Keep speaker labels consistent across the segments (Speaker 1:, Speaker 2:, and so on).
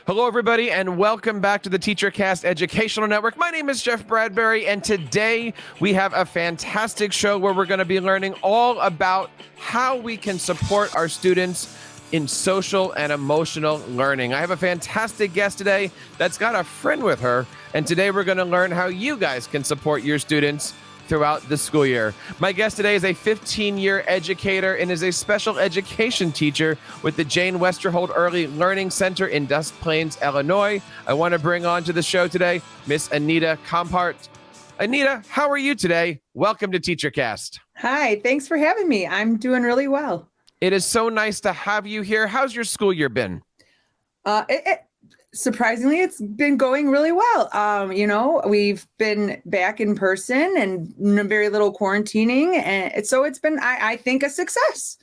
Speaker 1: Hello, everybody, and welcome back to the TeacherCast Educational Network. My name is Jeff Bradbury, and today we have a fantastic show where we're going to be learning all about how we can support our students in social and emotional learning. I have a fantastic guest today that's got a friend with her, and today we're going to learn how you guys can support your students throughout the school year. My guest today is a 15-year educator and is a special education teacher with the Jane Westerholt Early Learning Center in Des Plaines, Illinois. I want to bring on to the show today Miss Anita Compart. Anita, how are you today? Welcome to TeacherCast.
Speaker 2: Hi, thanks for having me. I'm doing really well.
Speaker 1: It is so nice to have you here. How's your school year been?
Speaker 2: Surprisingly, it's been going really well. We've been back in person and very little quarantining. And so it's been, I think, a success.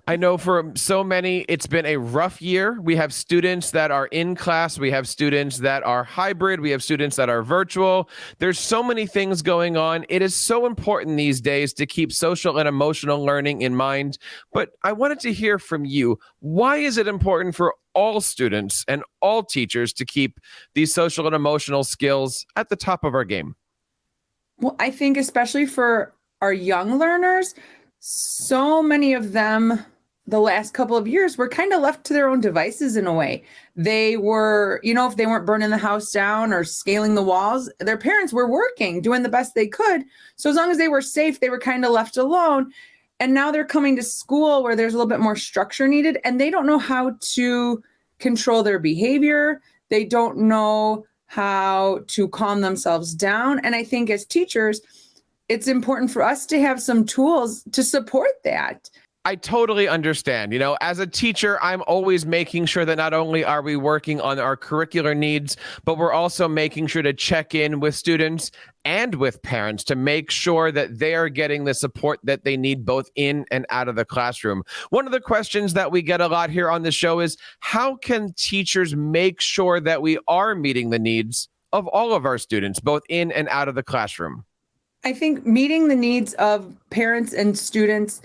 Speaker 1: I know for so many, it's been a rough year. We have students that are in class. We have students that are hybrid. We have students that are virtual. There's so many things going on. It is so important these days to keep social and emotional learning in mind. But I wanted to hear from you. Why is it important for all students and all teachers to keep these social and emotional skills at the top of our game?
Speaker 2: Well, I think especially for our young learners, so many of them the last couple of years were kind of left to their own devices in a way. They were, if they weren't burning the house down or scaling the walls, their parents were working, doing the best they could. So as long as they were safe, they were kind of left alone. And now they're coming to school where there's a little bit more structure needed, and they don't know how to control their behavior. They don't know how to calm themselves down. And I think as teachers, it's important for us to have some tools to support that.
Speaker 1: I totally understand. As a teacher, I'm always making sure that not only are we working on our curricular needs, but we're also making sure to check in with students and with parents to make sure that they are getting the support that they need both in and out of the classroom. One of the questions that we get a lot here on the show is, how can teachers make sure that we are meeting the needs of all of our students, both in and out of the classroom?
Speaker 2: I think meeting the needs of parents and students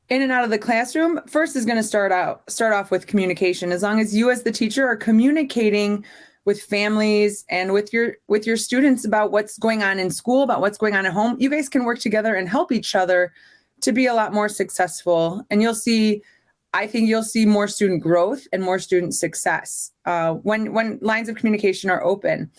Speaker 2: in and out of the classroom first is going to start off with communication. As long as you as the teacher are communicating with families and with your students about what's going on in school, about what's going on at home, you guys can work together and help each other to be a lot more successful. And I think you'll see more student growth and more student success when lines of communication are open.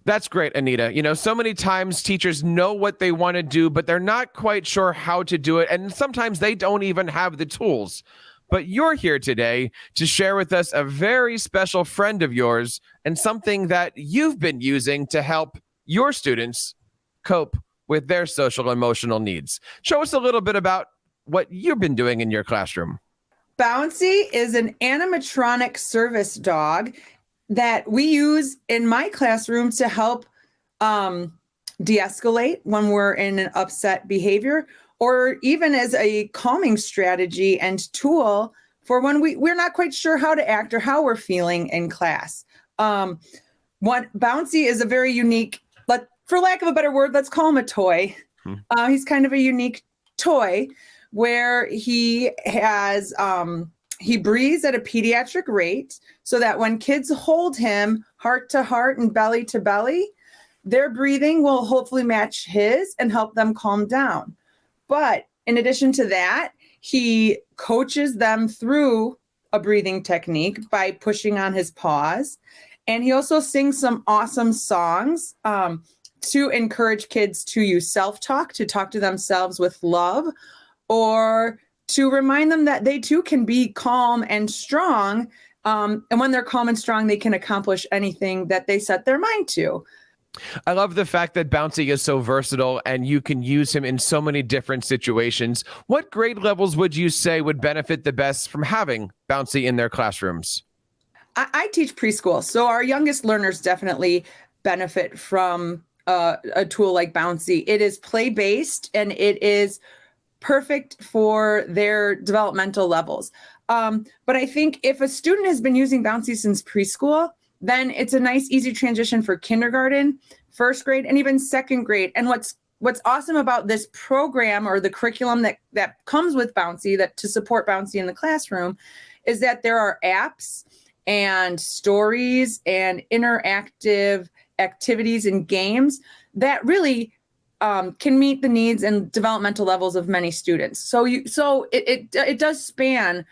Speaker 1: That's great, Anita. So many times teachers know what they want to do, but they're not quite sure how to do it. And sometimes they don't even have the tools. But you're here today to share with us a very special friend of yours and something that you've been using to help your students cope with their social and emotional needs. Show us a little bit about what you've been doing in your classroom.
Speaker 2: Bouncy is an animatronic service dog that we use in my classroom to help de-escalate when we're in an upset behavior, or even as a calming strategy and tool for when we're not quite sure how to act or how we're feeling in class. Bouncy is a very unique, for lack of a better word, let's call him a toy. He's kind of a unique toy where he has he breathes at a pediatric rate so that when kids hold him heart to heart and belly to belly, their breathing will hopefully match his and help them calm down. But in addition to that, he coaches them through a breathing technique by pushing on his paws. And he also sings some awesome songs to encourage kids to use self-talk, to talk to themselves with love, or to remind them that they too can be calm and strong. And when they're calm and strong, they can accomplish anything that they set their mind to.
Speaker 1: I love the fact that Bouncy is so versatile and you can use him in so many different situations. What grade levels would you say would benefit the best from having Bouncy in their classrooms?
Speaker 2: I teach preschool, so our youngest learners definitely benefit from a tool like Bouncy. It is play-based and it is perfect for their developmental levels. But I think if a student has been using Bouncy since preschool, then it's a nice, easy transition for kindergarten, first grade, and even second grade. And what's awesome about this program or the curriculum that comes with Bouncy, that to support Bouncy in the classroom, is that there are apps and stories and interactive activities and games that really can meet the needs and developmental levels of many students. So it does span.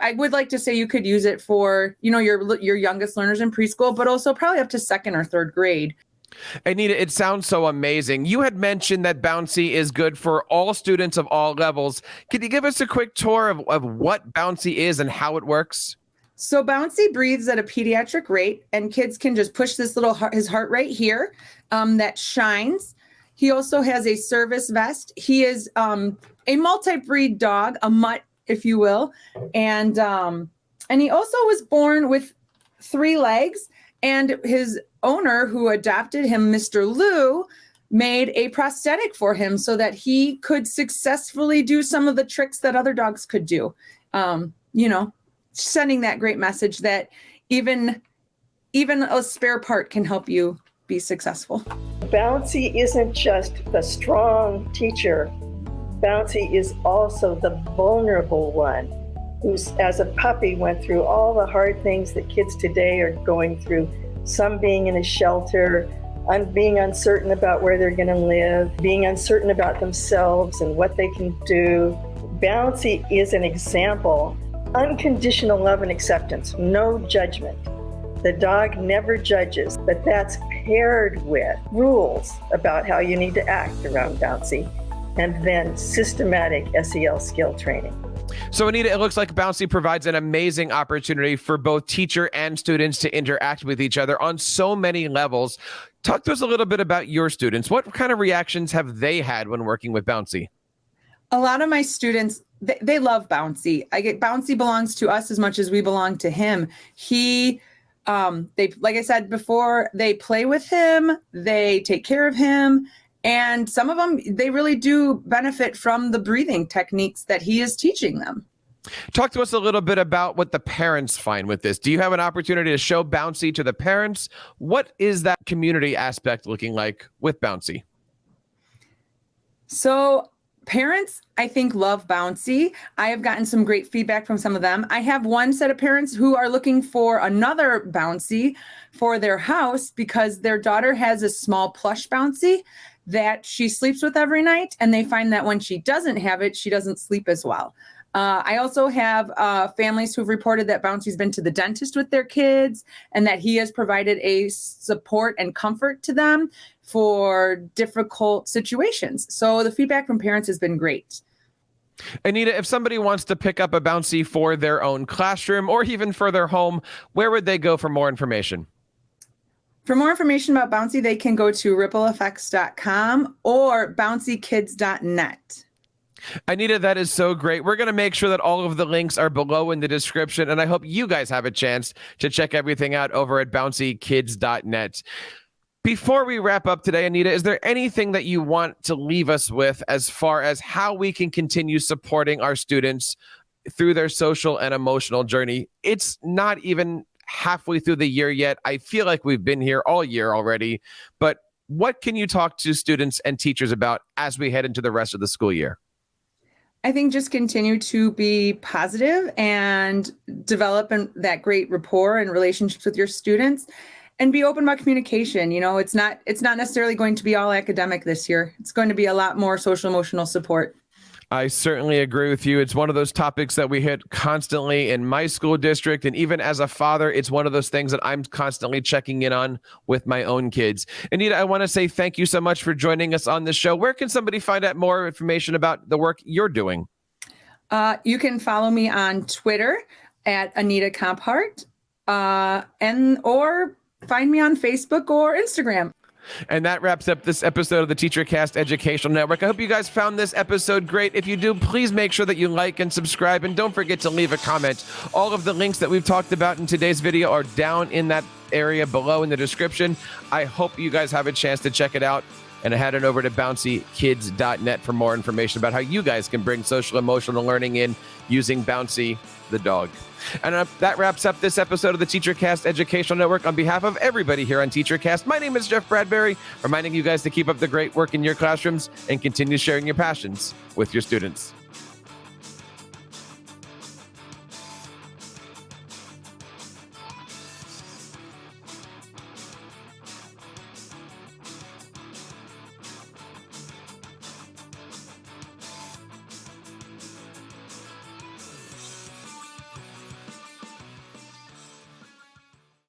Speaker 2: I would like to say you could use it for, your youngest learners in preschool, but also probably up to second or third grade.
Speaker 1: Anita, it sounds so amazing. You had mentioned that Bouncy is good for all students of all levels. Could you give us a quick tour of what Bouncy is and how it works?
Speaker 2: So Bouncy breathes at a pediatric rate, and kids can just push this his heart rate here that shines. He also has a service vest. He is a multi-breed dog, a mutt, if you will. And he also was born with 3 legs, and his owner, who adopted him, Mr. Lou, made a prosthetic for him so that he could successfully do some of the tricks that other dogs could do. Sending that great message that even a spare part can help you be successful.
Speaker 3: Bouncy isn't just the strong teacher. Bouncy is also the vulnerable one who, as a puppy, went through all the hard things that kids today are going through. Some being in a shelter, being uncertain about where they're going to live, being uncertain about themselves and what they can do. Bouncy is an example. Unconditional love and acceptance, no judgment. The dog never judges, but that's paired with rules about how you need to act around Bouncy, and then systematic SEL skill training.
Speaker 1: So Anita, it looks like Bouncy provides an amazing opportunity for both teacher and students to interact with each other on so many levels. Talk to us a little bit about your students. What kind of reactions have they had when working with Bouncy?
Speaker 2: A lot of my students, they love Bouncy. Bouncy belongs to us as much as we belong to him. Like I said before, they play with him, they take care of him, and some of them, they really do benefit from the breathing techniques that he is teaching them.
Speaker 1: Talk to us a little bit about what the parents find with this. Do you have an opportunity to show Bouncy to the parents? What is that community aspect looking like with Bouncy?
Speaker 2: So parents, I think, love Bouncy. I have gotten some great feedback from some of them. I have one set of parents who are looking for another Bouncy for their house because their daughter has a small plush Bouncy that she sleeps with every night, and they find that when she doesn't have it, she doesn't sleep as well. I also have families who've reported that Bouncy's been to the dentist with their kids and that he has provided a support and comfort to them for difficult situations. So the feedback from parents has been great.
Speaker 1: Anita, if somebody wants to pick up a Bouncy for their own classroom or even for their home, where would they go for more information?
Speaker 2: For more information about Bouncy, they can go to rippleeffects.com or bouncykids.net.
Speaker 1: Anita, that is so great. We're going to make sure that all of the links are below in the description, and I hope you guys have a chance to check everything out over at bouncykids.net. Before we wrap up today, Anita, is there anything that you want to leave us with as far as how we can continue supporting our students through their social and emotional journey? It's not even halfway through the year yet. I feel like we've been here all year already, but what can you talk to students and teachers about as we head into the rest of the school year?
Speaker 2: I think just continue to be positive and develop that great rapport and relationships with your students, and be open about communication. It's not necessarily going to be all academic this year. It's going to be a lot more social emotional support.
Speaker 1: I certainly agree with you. It's one of those topics that we hit constantly in my school district. And even as a father, it's one of those things that I'm constantly checking in on with my own kids. Anita, I want to say thank you so much for joining us on the show. Where can somebody find out more information about the work you're doing?
Speaker 2: You can follow me on Twitter at Anita Compart, or find me on Facebook or Instagram.
Speaker 1: And that wraps up this episode of the TeacherCast Educational Network. I hope you guys found this episode great. If you do, please make sure that you like and subscribe, and don't forget to leave a comment. All of the links that we've talked about in today's video are down in that area below in the description. I hope you guys have a chance to check it out, and head on over to bouncykids.net for more information about how you guys can bring social emotional learning in using Bouncy the dog. And that wraps up this episode of the TeacherCast Educational Network. On behalf of everybody here on TeacherCast, my name is Jeff Bradbury, reminding you guys to keep up the great work in your classrooms and continue sharing your passions with your students.